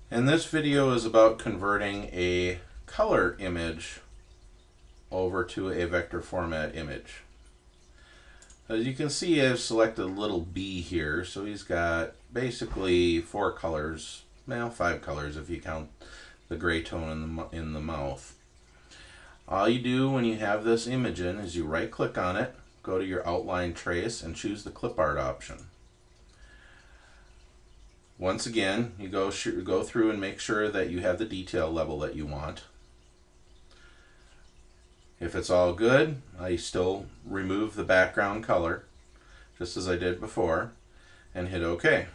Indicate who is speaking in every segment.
Speaker 1: And this video is about converting a color image over to a vector format image. As you can see, I've selected a little B here, so he's got basically 4 colors, well, 5 colors if you count the gray tone in the mouth. All you do when you have this image in is you right click on it, go to your outline trace, and choose the clip art option. Once again, you go through and make sure that you have the detail level that you want. If it's all good, I still remove the background color, just as I did before, and hit OK.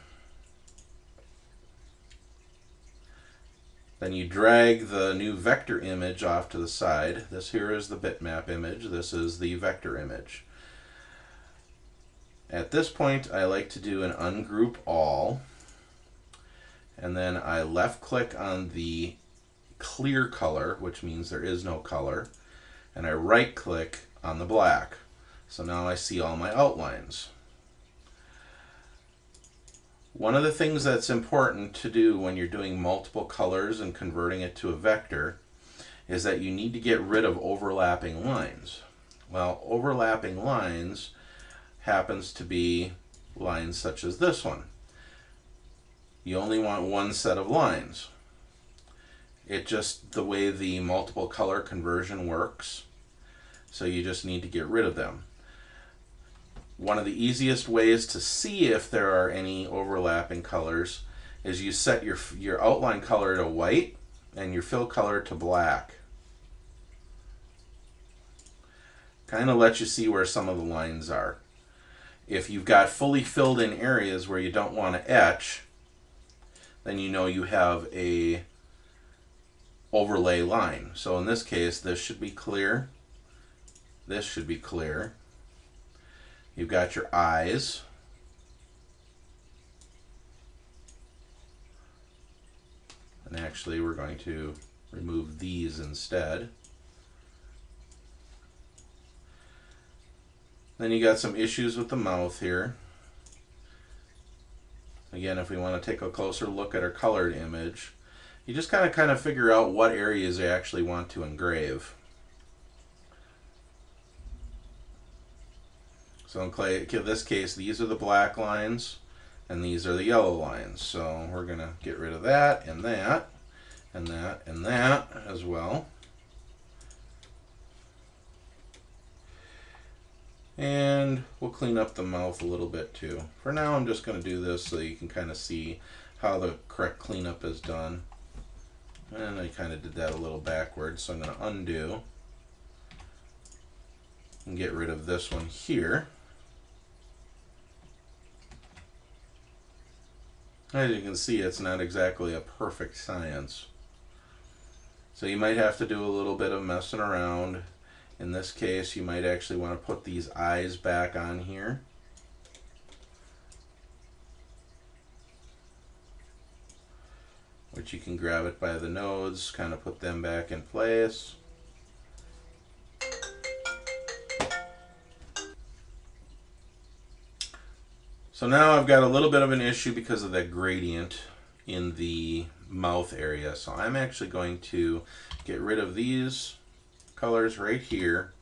Speaker 1: Then you drag the new vector image off to the side. This here is the bitmap image. This is the vector image. At this point, I like to do an ungroup all. And then I left click on the clear color, which means there is no color. And I right click on the black. So now I see all my outlines. One of the things that's important to do when you're doing multiple colors and converting it to a vector is that you need to get rid of overlapping lines. Well, overlapping lines happens to be lines such as this one. You only want one set of lines. It's just the way the multiple color conversion works, so you just need to get rid of them. One of the easiest ways to see if there are any overlapping colors is you set your outline color to white and your fill color to black. Kind of lets you see where some of the lines are. If you've got fully filled in areas where you don't want to etch, then you know you have a overlay line. So in this case, this should be clear. This should be clear. You've got your eyes. And actually, we're going to remove these instead. Then you got some issues with the mouth here. Again, if we want to take a closer look at our colored image, you just kind of figure out what areas you actually want to engrave. So in this case, these are the black lines, and these are the yellow lines. So we're going to get rid of that, and that, and that, and that as well. And we'll clean up the mouth a little bit too. For now, I'm just going to do this so you can kind of see how the correct cleanup is done. And I kind of did that a little backwards, so I'm going to undo and get rid of this one here. As you can see, it's not exactly a perfect science. So you might have to do a little bit of messing around. In this case, you might actually want to put these eyes back on here. Which you can grab it by the nodes, kind of put them back in place. So now I've got a little bit of an issue because of that gradient in the mouth area. So I'm actually going to get rid of these colors right here,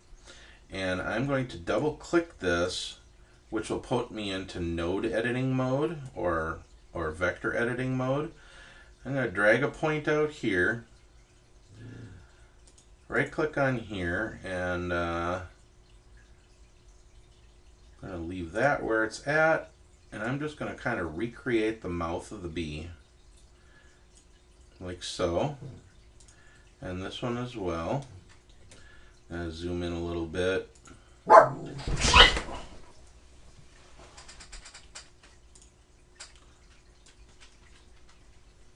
Speaker 1: and I'm going to double click this, which will put me into node editing mode or vector editing mode. I'm going to drag a point out here, right click on here, and I'm going to leave that where it's at, and I'm just going to kind of recreate the mouth of the bee like so, and this one as well. Zoom in a little bit.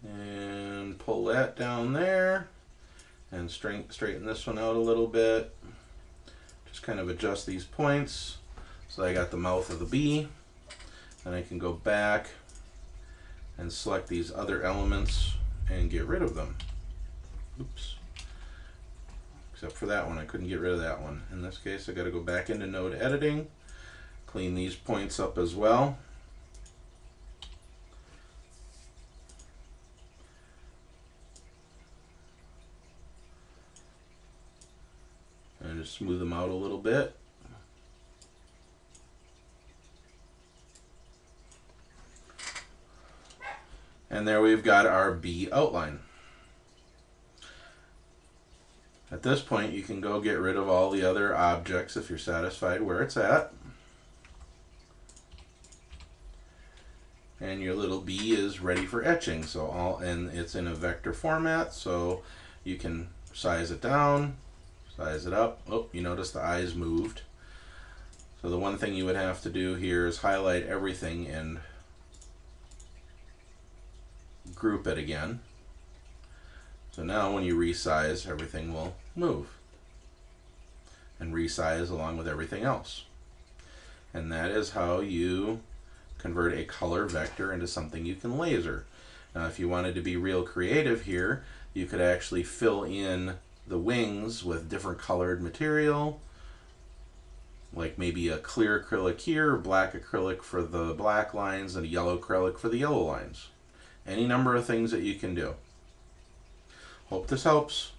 Speaker 1: And pull that down there and straighten this one out a little bit. Just kind of adjust these points so I got the mouth of the bee. Then I can go back and select these other elements and get rid of them. Oops. Except for that one, I couldn't get rid of that one. In this case, I got to go back into node editing, clean these points up as well. just smooth them out a little bit. And there we've got our B outline. At this point, you can go get rid of all the other objects if you're satisfied where it's at. And your little B is ready for etching. And it's in a vector format, so you can size it down, size it up. Oh, you notice the eyes moved. So the one thing you would have to do here is highlight everything and group it again. So now when you resize, everything will move and resize along with everything else. And that is how you convert a color vector into something you can laser. Now if you wanted to be real creative here, you could actually fill in the wings with different colored material, like maybe a clear acrylic here, black acrylic for the black lines, and a yellow acrylic for the yellow lines. Any number of things that you can do. Hope this helps.